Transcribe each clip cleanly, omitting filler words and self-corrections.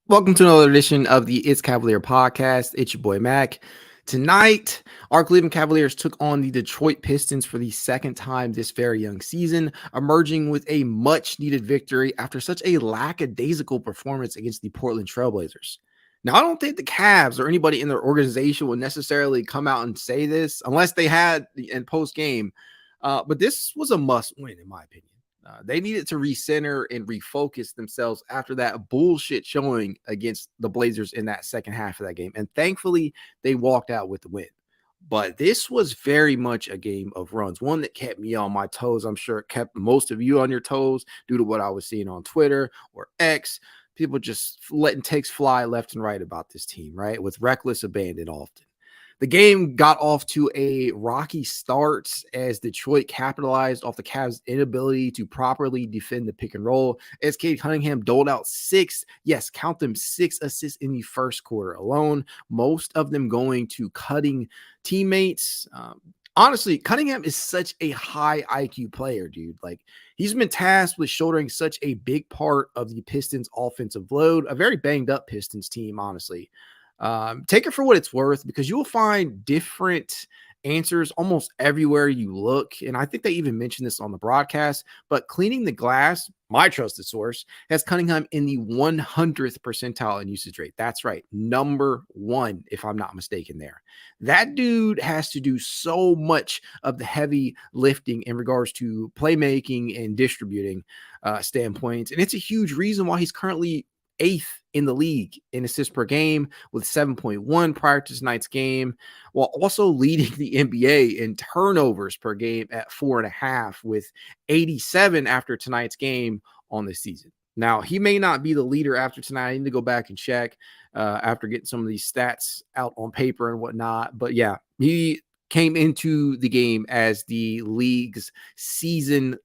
Welcome to another edition of the It's Cavalier podcast. It's your boy Mack. Tonight, our Cleveland Cavaliers took on the Detroit Pistons for the second time this very young season, emerging with a much-needed victory after such a lackadaisical performance against the Portland Trailblazers. Now, I don't think the Cavs or anybody in their organization would necessarily come out and say this unless they had in post-game, but this was a must-win in my opinion. They needed to recenter and refocus themselves after that bullshit showing against the Blazers in that second half of that game. And thankfully, they walked out with the win. But this was very much a game of runs, one that kept me on my toes. I'm sure it kept most of you on your toes due to what I was seeing on Twitter or X. People just letting takes fly left and right about this team, right? With reckless abandon often. The game got off to a rocky start as Detroit capitalized off the Cavs' inability to properly defend the pick and roll. As Cade Cunningham doled out six assists in the first quarter alone, most of them going to cutting teammates. Honestly, Cunningham is such a high IQ player, dude. Like, he's been tasked with shouldering such a big part of the Pistons' offensive load, a very banged up Pistons team, honestly. Take it for what it's worth because you will find different answers almost everywhere you look. And I think they even mentioned this on the broadcast, but cleaning the glass, my trusted source, has Cunningham in the 100th percentile in usage rate. That's right. Number one, if I'm not mistaken there. That dude has to do so much of the heavy lifting in regards to playmaking and distributing standpoints. And it's a huge reason why he's currently eighth in the league in assists per game with 7.1 prior to tonight's game, while also leading the NBA in turnovers per game at 4.5 with 87 after tonight's game on this season. Now, he may not be the leader after tonight. I need to go back and check after getting some of these stats out on paper and whatnot. But yeah, he came into the game as the league's season,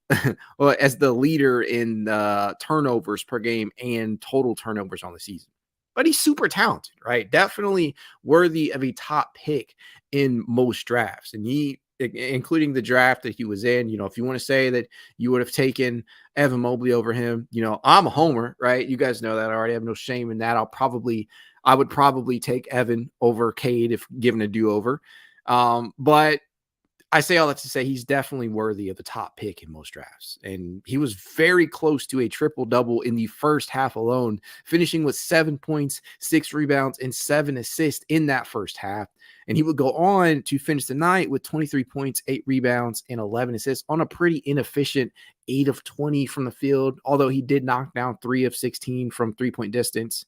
well, as the leader in turnovers per game and total turnovers on the season. But he's super talented, right? Definitely worthy of a top pick in most drafts. And he, including the draft that he was in, if you want to say that you would have taken Evan Mobley over him, I'm a homer, right? You guys know that. I already have no shame in that. I would probably take Evan over Cade if given a do-over. But I say all that to say he's definitely worthy of the top pick in most drafts. And he was very close to a triple-double in the first half alone, finishing with 7 points, 6 rebounds, and 7 assists in that first half. And he would go on to finish the night with 23 points, 8 rebounds, and 11 assists on a pretty inefficient 8 of 20 from the field, although he did knock down 3 of 16 from three-point distance.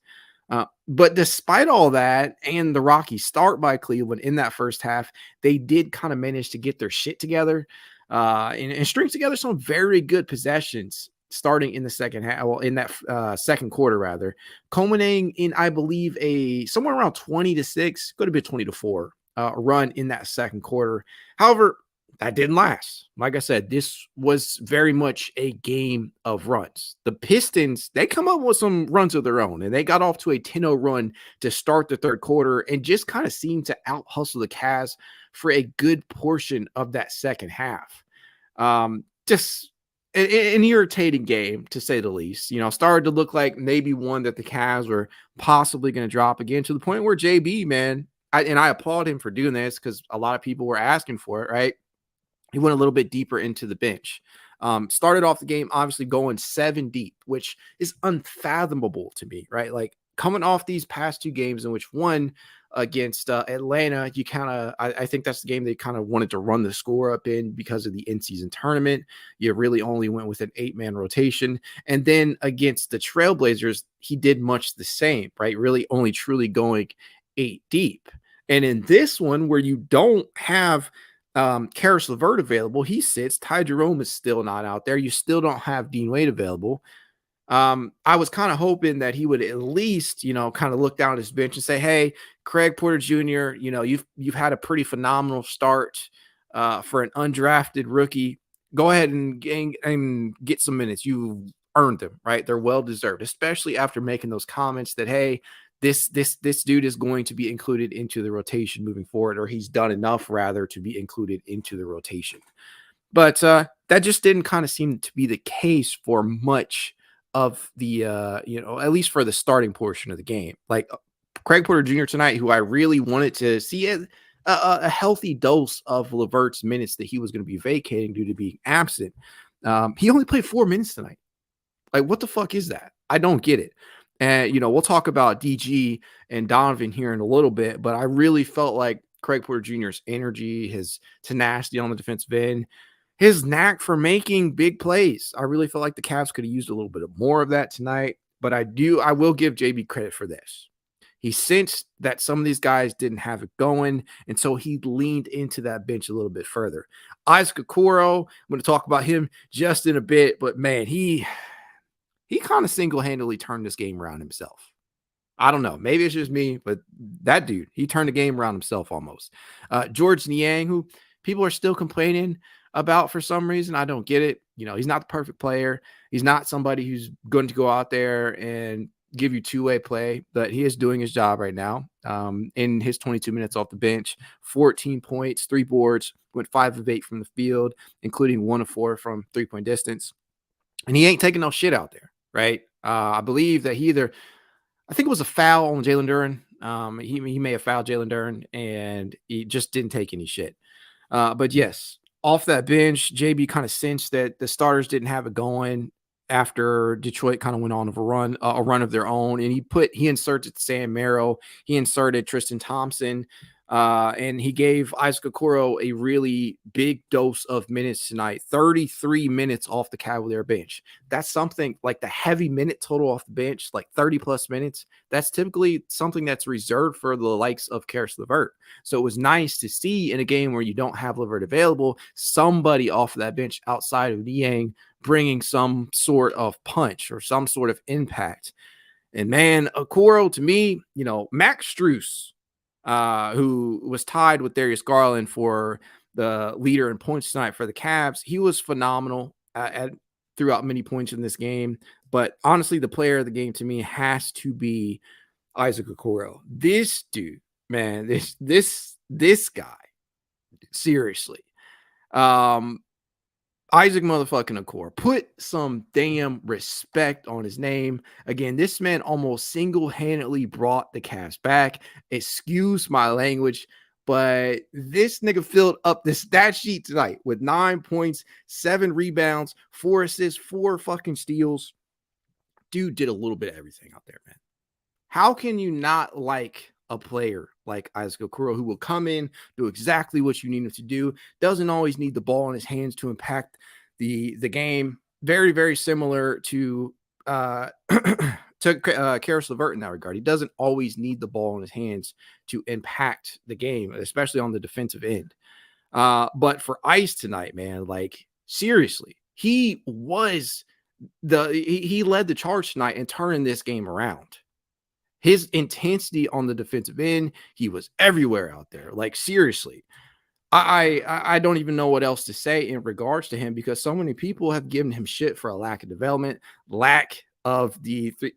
But despite all that and the rocky start by Cleveland in that first half, they did kind of manage to get their shit together and string together some very good possessions starting in the second half, in that second quarter, rather, culminating in, I believe, a somewhere around 20-6, could have been 20-4 run in that second quarter. However, that didn't last. Like I said, this was very much a game of runs. The Pistons, they come up with some runs of their own, and they got off to a 10-0 run to start the third quarter and just kind of seemed to out-hustle the Cavs for a good portion of that second half. Just an irritating game, to say the least. Started to look like maybe one that the Cavs were possibly going to drop again, to the point where JB, man, I applaud him for doing this because a lot of people were asking for it, right? He went a little bit deeper into the bench. Started off the game, obviously going 7 deep, which is unfathomable to me, right? Like, coming off these past 2 games in which one, against Atlanta, you kind of, I think that's the game they kind of wanted to run the score up in because of the in-season tournament. You really only went with an 8-man rotation. And then against the Trailblazers, he did much the same, right? Really only truly going 8 deep. And in this one, where you don't have Karis LeVert available, he sits. Ty Jerome is still not out there. You still don't have Dean Wade available. I was kind of hoping that he would at least, kind of look down at his bench and say, "Hey, Craig Porter Jr., you've had a pretty phenomenal start for an undrafted rookie. Go ahead and get some minutes. You earned them, right? They're well deserved, especially after making those comments that, hey, this dude is going to be included into the rotation moving forward, or he's done enough rather to be included into the rotation." But that just didn't kind of seem to be the case for much of the, at least for the starting portion of the game. Like Craig Porter Jr. tonight, who I really wanted to see a healthy dose of LeVert's minutes that he was going to be vacating due to being absent. He only played 4 minutes tonight. Like, what the fuck is that? I don't get it. And, we'll talk about DG and Donovan here in a little bit, but I really felt like Craig Porter Jr.'s energy, his tenacity on the defensive end, his knack for making big plays. I really felt like the Cavs could have used a little bit more of that tonight, but I will give JB credit for this. He sensed that some of these guys didn't have it going, and so he leaned into that bench a little bit further. Isaac Okoro, I'm going to talk about him just in a bit, but man, he kind of single-handedly turned this game around himself. I don't know. Maybe it's just me, but that dude, he turned the game around himself almost. George Niang, who people are still complaining about for some reason. I don't get it. He's not the perfect player. He's not somebody who's going to go out there and give you two-way play, but he is doing his job right now. In his 22 minutes off the bench, 14 points, 3 boards, went 5 of 8 from the field, including 1 of 4 from three-point distance. And he ain't taking no shit out there, right? I believe that I think it was a foul on Jalen Duren. He may have fouled Jalen Duren, and he just didn't take any shit. But yes, off that bench, JB kind of sensed that the starters didn't have it going after Detroit kind of went on a run of their own, and he inserted Sam Merrill, he inserted Tristan Thompson, and he gave Isaac Okoro a really big dose of minutes tonight. 33 minutes off the Cavalier bench. That's something like the heavy minute total off the bench, like 30 plus minutes. That's typically something that's reserved for the likes of Karis LeVert. So it was nice to see in a game where you don't have LeVert available, somebody off of that bench outside of Niang bringing some sort of punch or some sort of impact. And man, Okoro, to me, Max Strus, who was tied with Darius Garland for the leader in points tonight for the Cavs, he was phenomenal throughout many points in this game. But honestly, the player of the game to me has to be Isaac Okoro. This dude, man, this guy, seriously. Isaac motherfucking Okoro. Put some damn respect on his name. Again, this man almost single-handedly brought the Cavs back. Excuse my language, but this nigga filled up the stat sheet tonight with 9 points, 7 rebounds, 4 assists, 4 fucking steals. Dude did a little bit of everything out there, man. How can you not like a player like Isaac Okoro, who will come in, do exactly what you need him to do, doesn't always need the ball in his hands to impact the game? Very, very similar to Karis LeVert in that regard. He doesn't always need the ball in his hands to impact the game, especially on the defensive end. But for Ice tonight, man, like seriously, he led the charge tonight in turning this game around. His intensity on the defensive end, he was everywhere out there. Like seriously, I don't even know what else to say in regards to him, because so many people have given him shit for a lack of development, lack of the three.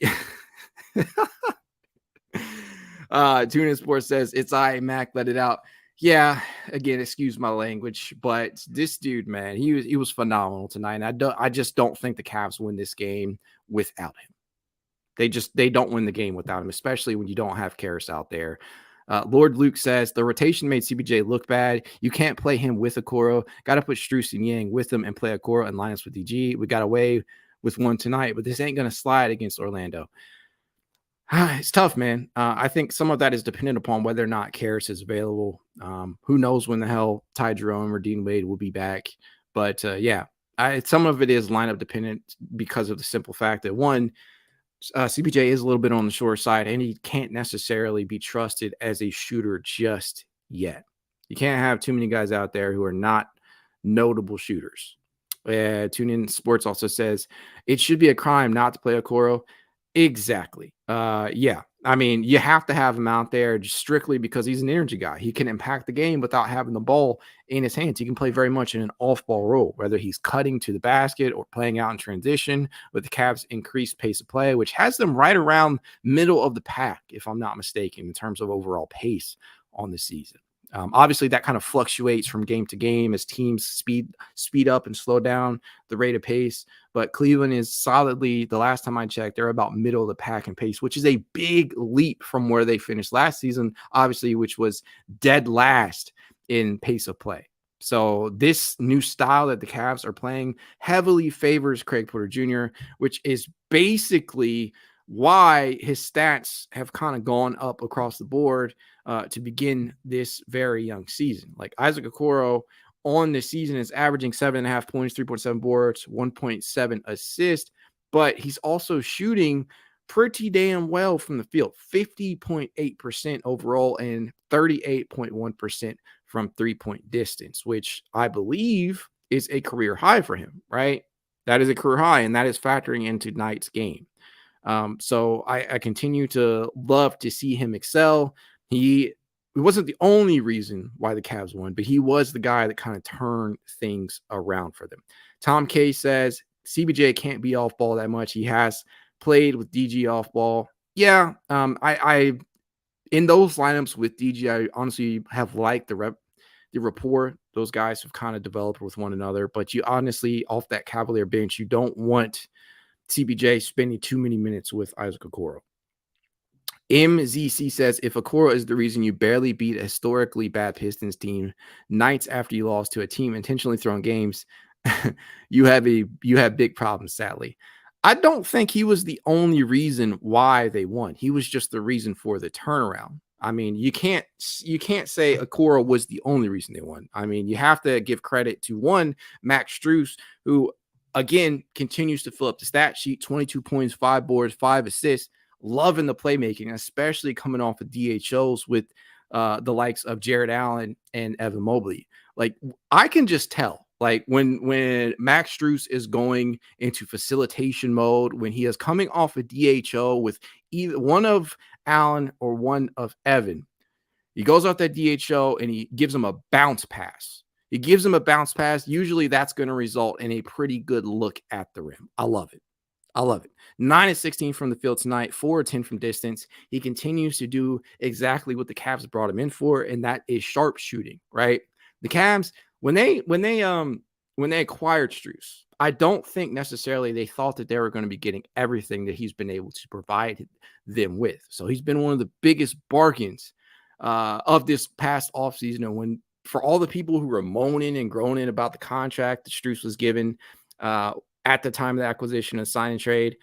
Tuna Sports says it's Mack, let it out. Yeah, again, excuse my language, but this dude, man, he was phenomenal tonight. And I just don't think the Cavs win this game without him. They don't win the game without him, especially when you don't have Karis out there. Lord Luke says the rotation made CBJ look bad. You can't play him with Okoro. Got to put Strus and Yang with him and play Okoro and line us with DG. We got away with one tonight, but this ain't going to slide against Orlando. It's tough, man. I think some of that is dependent upon whether or not Karras is available. Who knows when the hell Ty Jerome or Dean Wade will be back? But yeah, some of it is lineup dependent because of the simple fact that one, CBJ is a little bit on the short side, and he can't necessarily be trusted as a shooter just yet. You can't have too many guys out there who are not notable shooters. Tune In Sports also says it should be a crime not to play Okoro. Exactly. Yeah. I mean, you have to have him out there just strictly because he's an energy guy. He can impact the game without having the ball in his hands. He can play very much in an off-ball role, whether he's cutting to the basket or playing out in transition with the Cavs' increased pace of play, which has them right around middle of the pack, if I'm not mistaken, in terms of overall pace on the season. Obviously, that kind of fluctuates from game to game as teams speed up and slow down the rate of pace. But Cleveland is solidly, the last time I checked, they're about middle of the pack in pace, which is a big leap from where they finished last season, obviously, which was dead last in pace of play. So this new style that the Cavs are playing heavily favors Craig Porter Jr., which is basically why his stats have kind of gone up across the board to begin this very young season. Like Isaac Okoro on the season is averaging 7.5 points, 3.7 boards, 1.7 assists, but he's also shooting pretty damn well from the field, 50.8% overall and 38.1% from 3-point distance, which I believe is a career high for him, right? That is a career high, and that is factoring into tonight's game. So I continue to love to see him excel. He wasn't the only reason why the Cavs won, but he was the guy that kind of turned things around for them. Tom K says CBJ can't be off ball that much. He has played with DG off ball. Yeah, I in those lineups with DG, I honestly have liked the rapport those guys have kind of developed with one another. But you honestly, off that Cavalier bench, you don't want CBJ spending too many minutes with Isaac Okoro. MZC says if Okoro is the reason you barely beat a historically bad Pistons team nights after you lost to a team intentionally throwing games, you have big problems, sadly. I don't think he was the only reason why they won. He was just the reason for the turnaround. I mean, you can't say Okoro was the only reason they won. I mean, you have to give credit to one, Mack Strus, who again continues to fill up the stat sheet, 22 points, 5 boards, 5 assists, loving the playmaking, especially coming off of DHOs with the likes of Jared Allen and Evan Mobley. Like I can just tell, like when Max Strus is going into facilitation mode, when he is coming off a DHO with either one of Allen or one of Evan, he goes off that DHO and he gives him a bounce pass. He gives him a bounce pass. Usually that's going to result in a pretty good look at the rim. I love it. 9 of 16 from the field tonight, 4 of 10 from distance. He continues to do exactly what the Cavs brought him in for, and that is sharp shooting, right? The Cavs, when they acquired Strus, I don't think necessarily they thought that they were going to be getting everything that he's been able to provide them with. So he's been one of the biggest bargains of this past offseason. And when for all the people who were moaning and groaning about the contract that Strus was given at the time of the acquisition and sign and trade,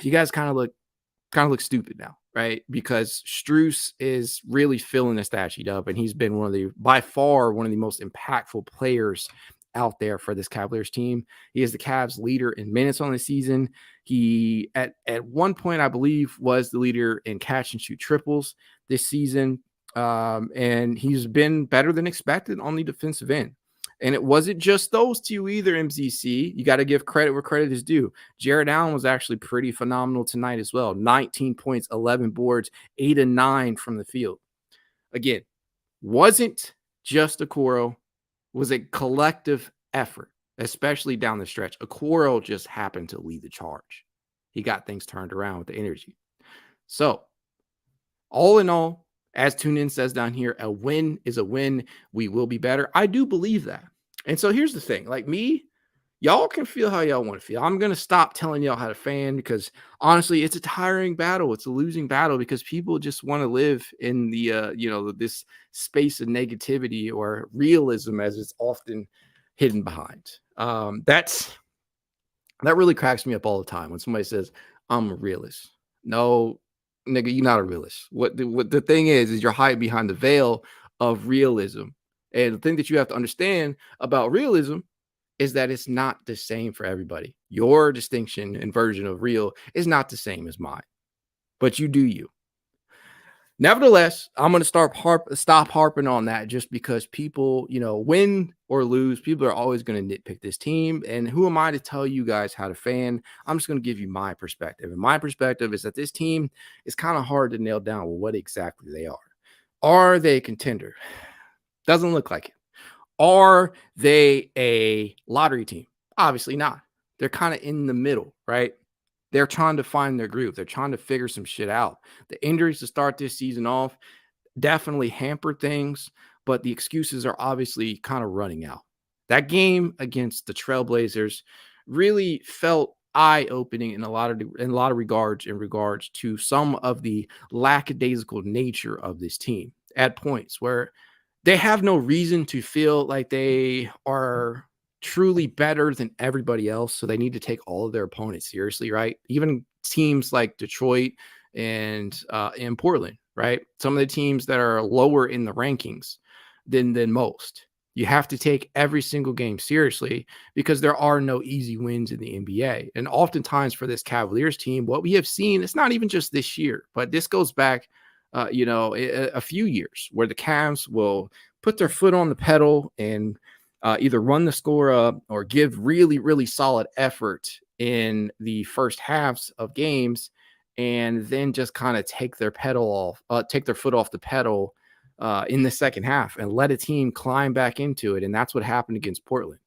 you guys kind of look stupid now, right? Because Strus is really filling the stat sheet up, and he's been by far one of the most impactful players out there for this Cavaliers team. He is the Cavs leader in minutes on the season. He at one point, I believe, was the leader in catch and shoot triples this season. And he's been better than expected on the defensive end. And it wasn't just those two either, MZC. You got to give credit where credit is due. Jared Allen was actually pretty phenomenal tonight as well. 19 points, 11 boards, 8 and 9 from the field. Again, wasn't just Okoro, was a collective effort, especially down the stretch. Okoro just happened to lead the charge. He got things turned around with the energy. So, all in all, as TuneIn says down here, a win is a win. We will be better. I do believe that. And so here's the thing. Like me, y'all can feel how y'all want to feel. I'm going to stop telling y'all how to fan because honestly, it's a tiring battle. It's a losing battle because people just want to live in the, this space of negativity or realism as it's often hidden behind. That really cracks me up all the time when somebody says, I'm a realist. No, nigga, you're not a realist. What the thing is you're hiding behind the veil of realism. And the thing that you have to understand about realism is that it's not the same for everybody. Your distinction and version of real is not the same as mine, but you do you. Nevertheless, I'm going to stop harping on that just because people, win or lose, people are always going to nitpick this team. And who am I to tell you guys how to fan? I'm just going to give you my perspective. And my perspective is that this team is kind of hard to nail down what exactly they are. Are they a contender? Doesn't look like it. Are they a lottery team? Obviously not. They're kind of in the middle, right? They're trying to find their groove. They're trying to figure some shit out. The injuries to start this season off definitely hampered things, but the excuses are obviously kind of running out. That game against the Trailblazers really felt eye-opening in a lot of regards in regards to some of the lackadaisical nature of this team at points where they have no reason to feel like they are truly better than everybody else. So they need to take all of their opponents seriously, right? Even teams like Detroit and Portland, right? Some of the teams that are lower in the rankings than most. You have to take every single game seriously because there are no easy wins in the NBA. And oftentimes for this Cavaliers team, what we have seen, it's not even just this year, but this goes back a few years where the Cavs will put their foot on the pedal and either run the score up or give really, really solid effort in the first halves of games, and then just kind of take their foot off the pedal in the second half and let a team climb back into it. And that's what happened against Portland.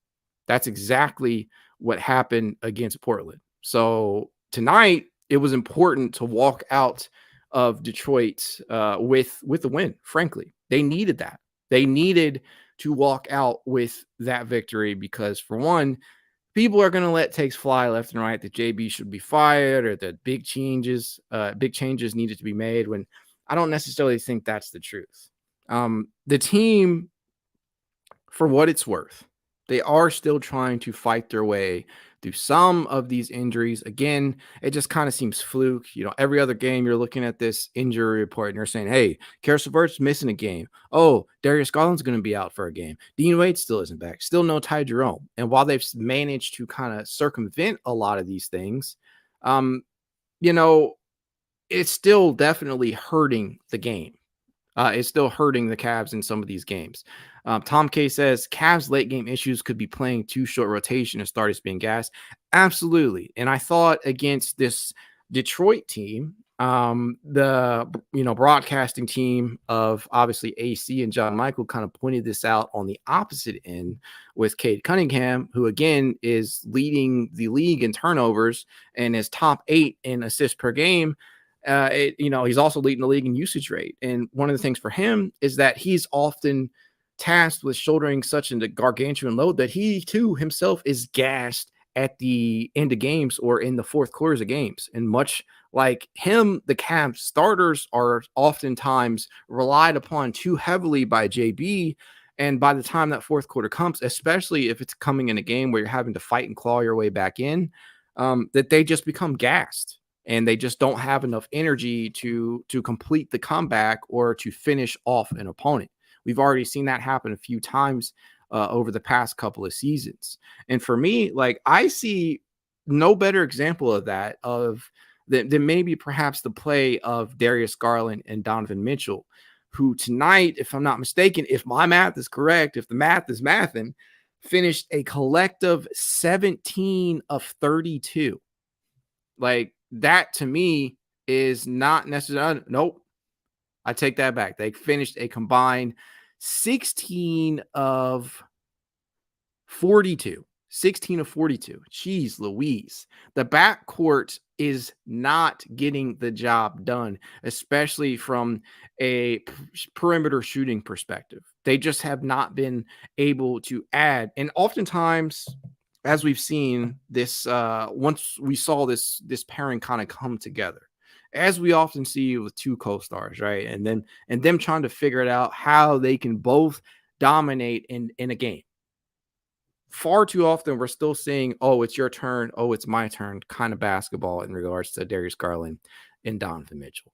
That's exactly what happened against Portland. So tonight, it was important to walk out of Detroit with the win. Frankly, they needed that. They needed to walk out with that victory because, for one, people are going to let takes fly left and right that JB should be fired or that big changes needed to be made, when I don't necessarily think that's the truth. The team, for what it's worth, they are still trying to fight their way through some of these injuries. Again, it just kind of seems fluke. Every other game you're looking at this injury report and you're saying, hey, Karis LeVert's missing a game. Oh, Darius Garland's going to be out for a game. Dean Wade still isn't back. Still no Ty Jerome. And while they've managed to kind of circumvent a lot of these things, it's still definitely hurting the game. It's still hurting the Cavs in some of these games. Tom K says Cavs late game issues could be playing too short rotation and starters being gassed. Absolutely. And I thought against this Detroit team, the broadcasting team of obviously AC and John Michael kind of pointed this out on the opposite end with Cade Cunningham, who again is leading the league in turnovers and is top 8 in assists per game. He's also leading the league in usage rate. And one of the things for him is that he's often tasked with shouldering such a gargantuan load that he too himself is gassed at the end of games or in the fourth quarters of games. And much like him, the Cavs starters are oftentimes relied upon too heavily by JB. And by the time that fourth quarter comes, especially if it's coming in a game where you're having to fight and claw your way back in, that they just become gassed. And they just don't have enough energy to complete the comeback or to finish off an opponent. We've already seen that happen a few times over the past couple of seasons. And for me, I see no better example of that than maybe perhaps the play of Darius Garland and Donovan Mitchell, who tonight, if I'm not mistaken, if my math is correct, if the math is mathing, finished a collective 17 of 32. That to me is not necessarily, nope, I take that back. They finished a combined 16 of 42. 16 of 42. Jeez Louise. The backcourt is not getting the job done, especially from a perimeter shooting perspective. They just have not been able to add. And oftentimes, as we've seen this, once we saw this pairing kind of come together, as we often see with two co-stars, right? And them trying to figure it out how they can both dominate in a game. Far too often, we're still seeing, oh, it's your turn, oh, it's my turn kind of basketball in regards to Darius Garland and Donovan Mitchell.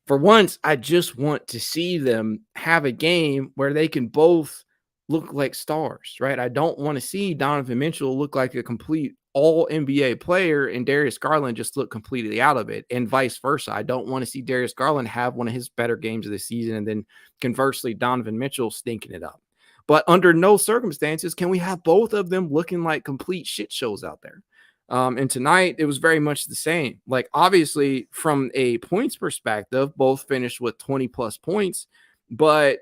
For once, I just want to see them have a game where they can both look like stars, right? I don't want to see Donovan Mitchell look like a complete all NBA player and Darius Garland just look completely out of it, and vice versa. I don't want to see Darius Garland have one of his better games of the season and then conversely Donovan Mitchell stinking it up. But under no circumstances can we have both of them looking like complete shit shows out there. And tonight it was very much the same. Like, obviously, from a points perspective, both finished with 20 plus points. But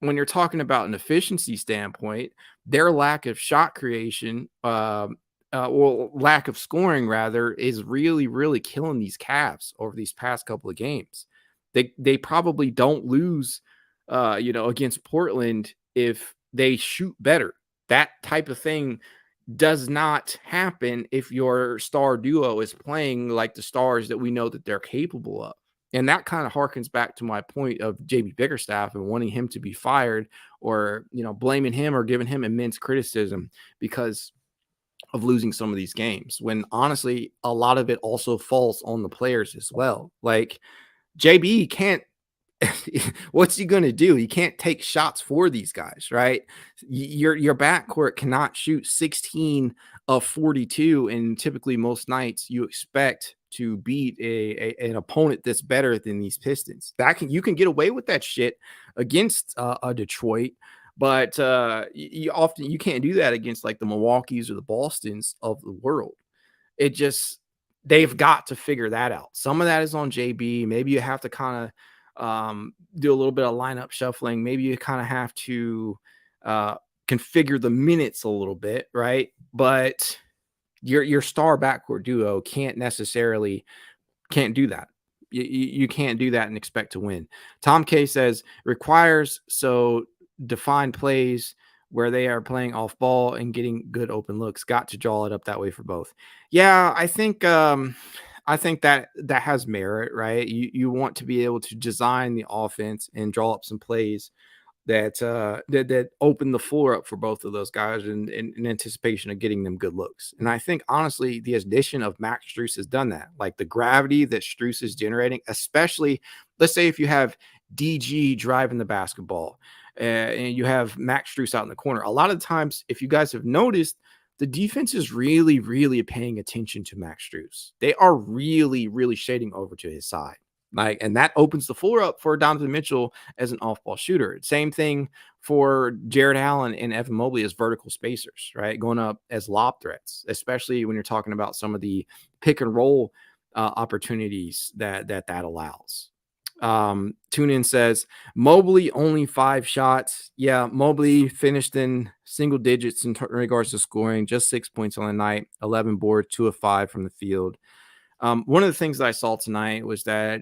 when you're talking about an efficiency standpoint, their lack of shot creation, well, lack of scoring rather, is really, really killing these Cavs over these past couple of games. They probably don't lose, against Portland if they shoot better. That type of thing does not happen if your star duo is playing like the stars that we know that they're capable of. And that kind of harkens back to my point of JB Bickerstaff and wanting him to be fired, or, blaming him or giving him immense criticism because of losing some of these games, when honestly, a lot of it also falls on the players as well. Like, JB can't what's he going to do? He can't take shots for these guys, right? Your backcourt cannot shoot 16 of 42, and typically most nights you expect to beat an opponent that's better than these Pistons. You can get away with that shit against a Detroit, but you can't do that against like the Milwaukees or the Bostons of the world. It just They've got to figure that out. Some of that is on JB. Maybe you have to kind of do a little bit of lineup shuffling. Maybe you kind of have to configure the minutes a little bit, right? But your star backcourt duo can't do that. You can't do that and expect to win. Tom K says requires defined plays where they are playing off ball and getting good open looks. Got to draw it up that way for both. Yeah, I think that has merit, right? You want to be able to design the offense and draw up some plays that open the floor up for both of those guys in anticipation of getting them good looks. And I think honestly, the addition of Max Strus has done that. Like, the gravity that Strus is generating, especially let's say if you have DG driving the basketball and you have Max Strus out in the corner. A lot of times, if you guys have noticed, the defense is really, really paying attention to Max Strus. They are really, really shading over to his side. And that opens the floor up for Donovan Mitchell as an off-ball shooter. Same thing for Jared Allen and Evan Mobley as vertical spacers, right? Going up as lob threats, especially when you're talking about some of the pick and roll opportunities that allows. Tune in says Mobley only 5 shots. Yeah, Mobley finished in single digits in regards to scoring, just 6 points on the night, 11 boards, 2 of 5 from the field. One of the things that I saw tonight was that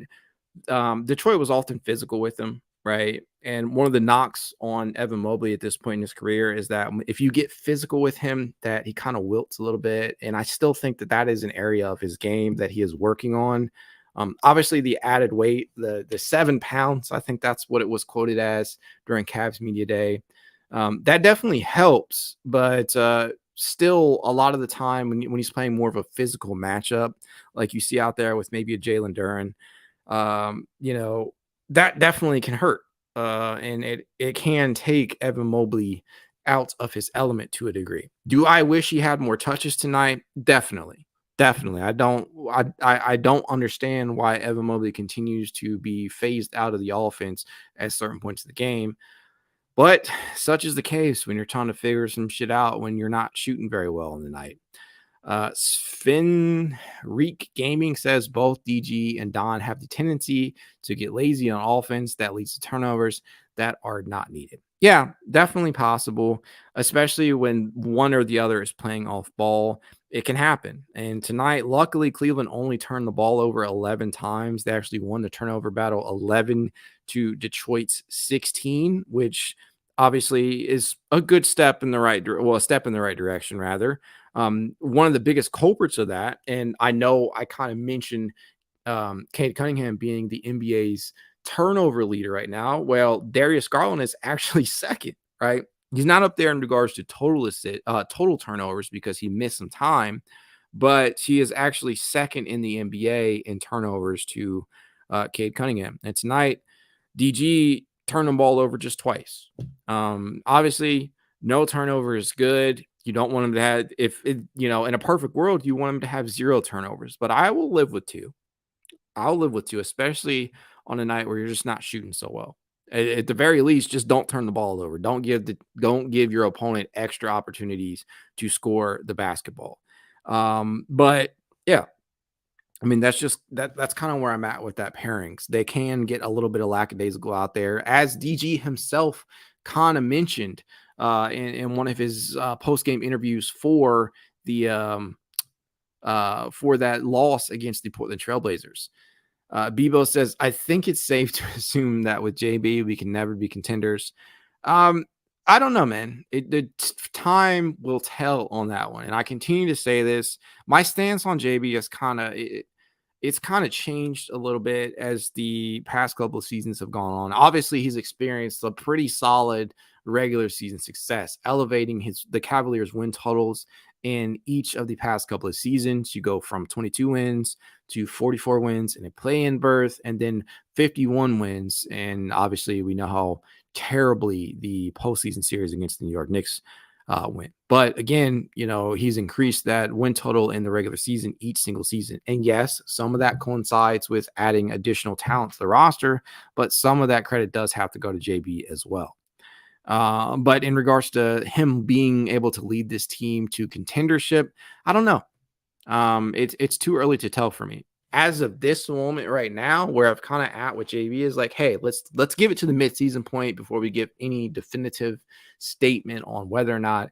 Detroit was often physical with him, right? And one of the knocks on Evan Mobley at this point in his career is that if you get physical with him, that he kind of wilts a little bit. And I still think that is an area of his game that he is working on. Obviously, the added weight, the 7 pounds, I think that's what it was quoted as during Cavs Media Day. That definitely helps, but still, a lot of the time when he's playing more of a physical matchup, like you see out there with maybe a Jalen Duren, that definitely can hurt. And it can take Evan Mobley out of his element to a degree. Do I wish he had more touches tonight? Definitely. Definitely. I don't understand why Evan Mobley continues to be phased out of the offense at certain points of the game. But such is the case when you're trying to figure some shit out when you're not shooting very well in the night. Sven Reek Gaming says both DG and Don have the tendency to get lazy on offense that leads to turnovers that are not needed. Yeah, definitely possible, especially when one or the other is playing off ball. It can happen. And tonight, luckily, Cleveland only turned the ball over 11 times. They actually won the turnover battle 11 to Detroit's 16, which obviously is a good step in the right direction, rather. One of the biggest culprits of that, and I know I kind of mentioned Cade Cunningham being the NBA's turnover leader right now. Well, Darius Garland is actually second, right? He's not up there in regards to total turnovers because he missed some time, but he is actually second in the NBA in turnovers to Cade Cunningham. And tonight, DG turned the ball over just twice. Obviously, no turnover is good. You don't want him to have, in a perfect world, you want him to have 0 turnovers, but I will live with 2. I'll live with 2, especially on a night where you're just not shooting so well. At the very least, just don't turn the ball over. Don't give your opponent extra opportunities to score the basketball. But yeah, I mean, that's kind of where I'm at with that pairings. They can get a little bit of lackadaisical out there, as DG himself kind of mentioned in one of his post game interviews for that loss against the Portland Trailblazers. Bebo says, I think it's safe to assume that with JB, we can never be contenders. I don't know, man. Time will tell on that one. And I continue to say this. My stance on JB is it's kind of changed a little bit as the past couple of seasons have gone on. Obviously, he's experienced a pretty solid regular season success, elevating the Cavaliers' win totals in each of the past couple of seasons. You go from 22 wins to 44 wins in a play-in berth, and then 51 wins. And obviously, we know how terribly the postseason series against the New York Knicks went. But again, he's increased that win total in the regular season each single season. And yes, some of that coincides with adding additional talent to the roster, but some of that credit does have to go to JB as well. But in regards to him being able to lead this team to contendership, I don't know. It's too early to tell for me. As of this moment right now, where I've kind of at with JB is like, hey, let's give it to the midseason point before we give any definitive statement on whether or not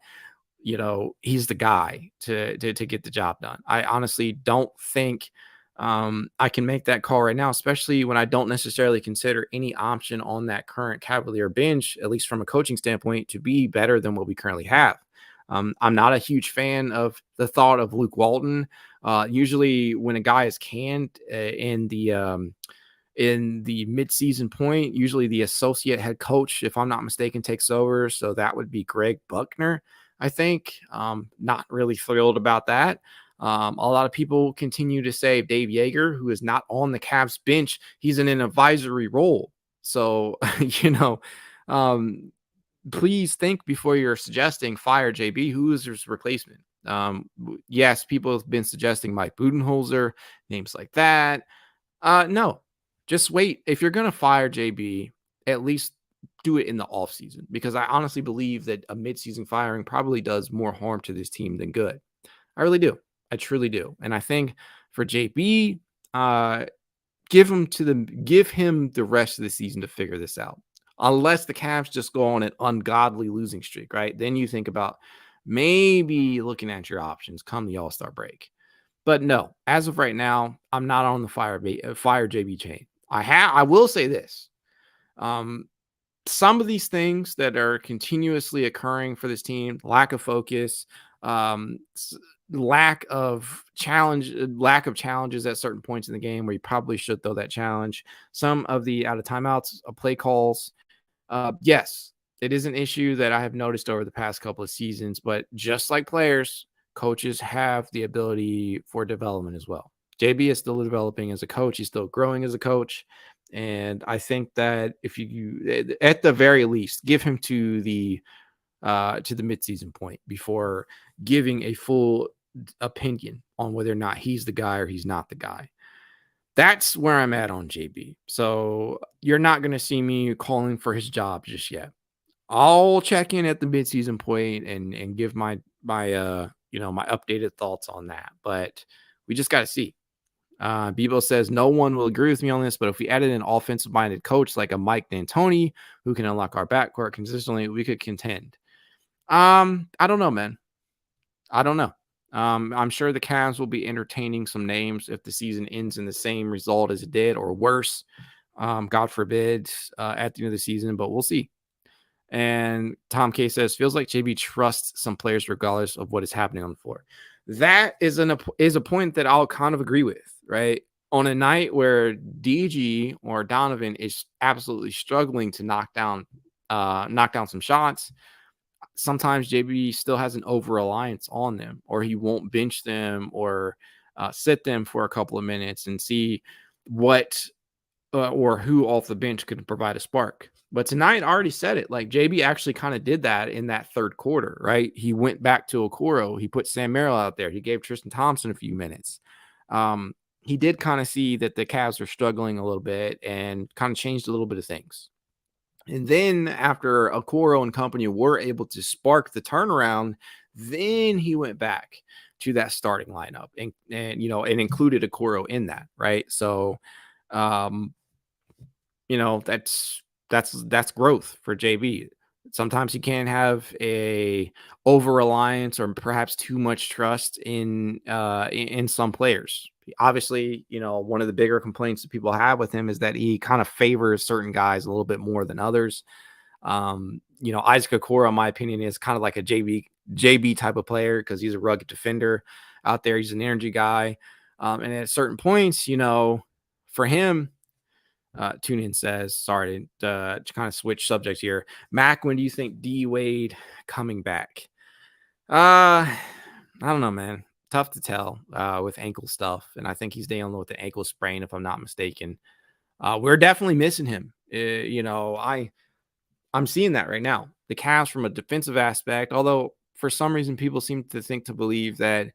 he's the guy to get the job done. I honestly don't think I can make that call right now, especially when I don't necessarily consider any option on that current Cavalier bench, at least from a coaching standpoint, to be better than what we currently have. I'm not a huge fan of the thought of Luke Walton. Usually when a guy is canned in the midseason point, usually the associate head coach, if I'm not mistaken, takes over. So that would be Greg Buckner, I think. Not really thrilled about that. A lot of people continue to say Dave Yeager, who is not on the Cavs bench, he's in an advisory role. So, please think before you're suggesting fire JB. Who is his replacement? Yes, people have been suggesting Mike Budenholzer, names like that. No, just wait. If you're going to fire JB, at least do it in the offseason, because I honestly believe that a midseason firing probably does more harm to this team than good. I really do. I truly do. And I think for JB, give him the rest of the season to figure this out. Unless the Cavs just go on an ungodly losing streak, right? Then you think about maybe looking at your options come the All-Star break. But no, as of right now, I'm not on the fire JB chain. I will say this. Some of these things that are continuously occurring for this team, lack of focus, lack of challenges at certain points in the game where you probably should throw that challenge. Some of the out of timeouts, play calls. Yes, it is an issue that I have noticed over the past couple of seasons, but just like players, coaches have the ability for development as well. JB is still developing as a coach. He's still growing as a coach. And I think that if you, at the very least, give him to the midseason point before giving a full opinion on whether or not he's the guy or he's not the guy. That's where I'm at on JB. So you're not going to see me calling for his job just yet. I'll check in at the midseason point and give my updated thoughts on that. But we just got to see. Bebo says no one will agree with me on this, but if we added an offensive-minded coach like a Mike D'Antoni who can unlock our backcourt consistently, we could contend. I don't know, man. I don't know. I'm sure the Cavs will be entertaining some names if the season ends in the same result as it did or worse. God forbid at the end of the season, but we'll see. And Tom K says, feels like JB trusts some players regardless of what is happening on the floor. That is a point that I'll kind of agree with, right? On a night where DG or Donovan is absolutely struggling to knock down some shots, sometimes JB still has an over-reliance on them, or he won't bench them or sit them for a couple of minutes and see what or who off the bench could provide a spark. But tonight, I already said it. Like JB actually kind of did that in that third quarter, right? He went back to Okoro. He put Sam Merrill out there. He gave Tristan Thompson a few minutes. He did kind of see that the Cavs were struggling a little bit and kind of changed a little bit of things. And then after Okoro and company were able to spark the turnaround, then he went back to that starting lineup and included Okoro in that, right? So um, that's growth for JB. Sometimes you can have a over reliance or perhaps too much trust in some players. Obviously, one of the bigger complaints that people have with him is that he kind of favors certain guys a little bit more than others. Isaac Okoro, in my opinion, is kind of like a JB type of player because he's a rugged defender out there. He's an energy guy. And at certain points, for him, Tune In says, sorry to kind of switch subjects here. Mac, when do you think D Wade coming back? I don't know, man. Tough to tell with ankle stuff. And I think he's dealing with the ankle sprain, if I'm not mistaken. We're definitely missing him. I'm seeing that right now. The Cavs from a defensive aspect, although for some reason people seem to believe that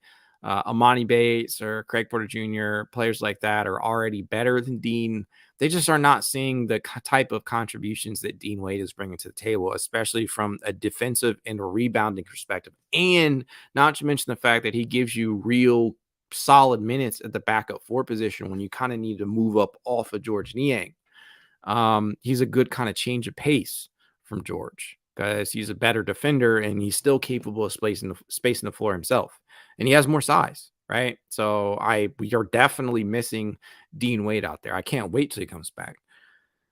Amani Bates or Craig Porter Jr., players like that are already better than Dean. They just are not seeing the type of contributions that Dean Wade is bringing to the table, especially from a defensive and a rebounding perspective. And not to mention the fact that he gives you real solid minutes at the backup four position when you kind of need to move up off of George Niang. He's a good kind of change of pace from George because he's a better defender and he's still capable of spacing the floor himself. And he has more size, right? So we are definitely missing Dean Wade out there. I can't wait till he comes back.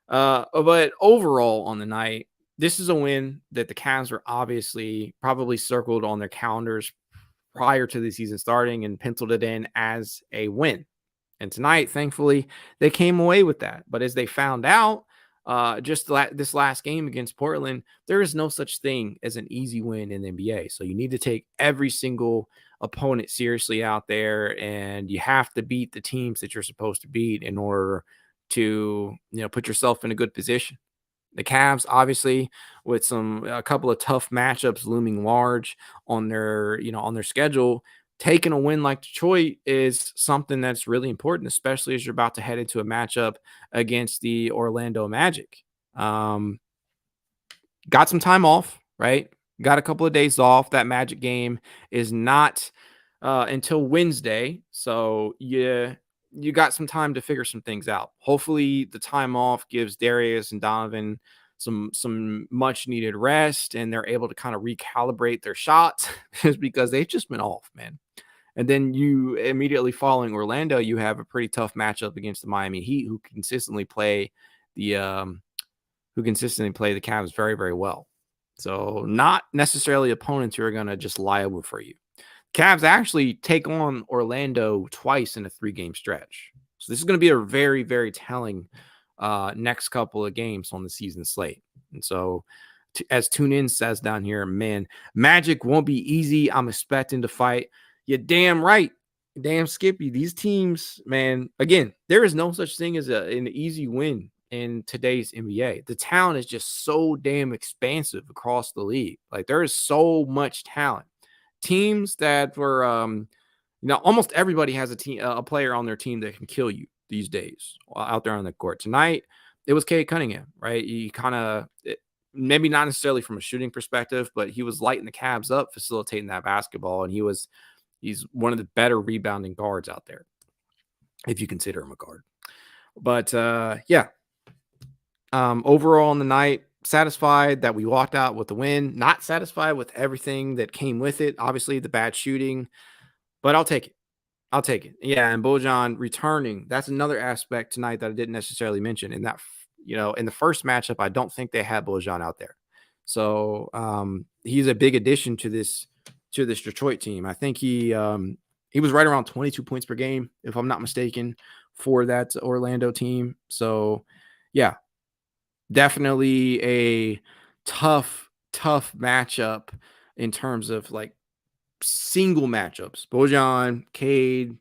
But overall on the night, this is a win that the Cavs were obviously probably circled on their calendars prior to the season starting and penciled it in as a win. And tonight, thankfully, they came away with that. But as they found out, this last game against Portland, there is no such thing as an easy win in the NBA. So you need to take every single opponent seriously out there, and you have to beat the teams that you're supposed to beat in order to put yourself in a good position. The Cavs, obviously, with a couple of tough matchups looming large on their schedule, taking a win like Detroit is something that's really important, especially as you're about to head into a matchup against the Orlando Magic. Got some time off, right? Got a couple of days off. That Magic game is not until Wednesday, so you got some time to figure some things out. Hopefully, the time off gives Darius and Donovan some much needed rest, and they're able to kind of recalibrate their shots, just because they've just been off, man. And then you immediately following Orlando, you have a pretty tough matchup against the Miami Heat, who consistently play the Cavs very, very well. So not necessarily opponents who are going to just lie over for you. Cavs actually take on Orlando twice in a 3-game stretch. So this is going to be a very, very telling next couple of games on the season slate. And so as Tune In says down here, man, Magic won't be easy. I'm expecting to fight. You're damn right. Damn Skippy. These teams, man, again, there is no such thing as an easy win in today's NBA. The talent is just so damn expansive across the league. Like, there is so much talent. Teams that were, almost everybody has a player on their team that can kill you these days out there on the court. Tonight, it was Cade Cunningham, right? He kind of, maybe not necessarily from a shooting perspective, but he was lighting the Cavs up, facilitating that basketball, and he's one of the better rebounding guards out there, if you consider him a guard. But overall on the night, satisfied that we walked out with the win. Not satisfied with everything that came with it. Obviously, the bad shooting, but I'll take it. I'll take it. Yeah, and Bojan returning. That's another aspect tonight that I didn't necessarily mention. In that, in the first matchup, I don't think they had Bojan out there. So he's a big addition to this Detroit team. I think he was right around 22 points per game, if I'm not mistaken, for that Orlando team. So yeah, definitely a tough matchup in terms of like single matchups. Bojan, Cade,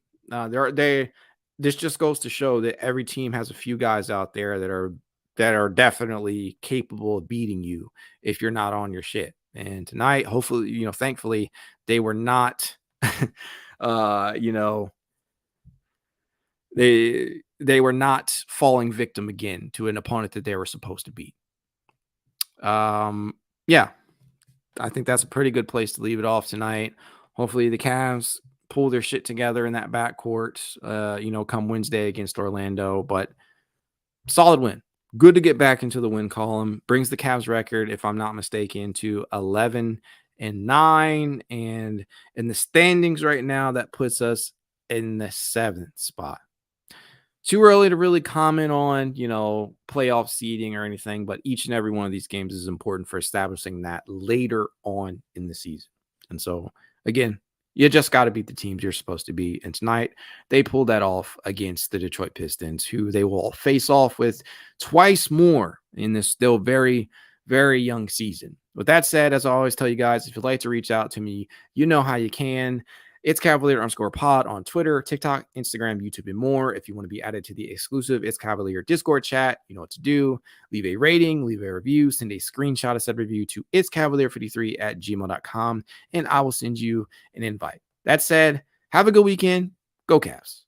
this just goes to show that every team has a few guys out there that are definitely capable of beating you if you're not on your shit. And tonight, hopefully, thankfully, they were not, uh, you know, they were not falling victim again to an opponent that they were supposed to beat. Yeah, I think that's a pretty good place to leave it off tonight. Hopefully, the Cavs pull their shit together in that backcourt, come Wednesday against Orlando. But solid win. Good to get back into the win column. Brings the Cavs record, if I'm not mistaken, to 11-9. And in the standings right now, that puts us in the 7th spot. Too early to really comment on, playoff seeding or anything, but each and every one of these games is important for establishing that later on in the season. And so, again, you just got to beat the teams you're supposed to beat. And tonight, they pulled that off against the Detroit Pistons, who they will face off with twice more in this still very, very young season. With that said, as I always tell you guys, if you'd like to reach out to me, you know how you can. It's Cavalier_pod on Twitter, TikTok, Instagram, YouTube, and more. If you want to be added to the exclusive It's Cavalier Discord chat, you know what to do. Leave a rating, leave a review, send a screenshot of said review to itscavalier53@gmail.com, and I will send you an invite. That said, have a good weekend. Go Cavs.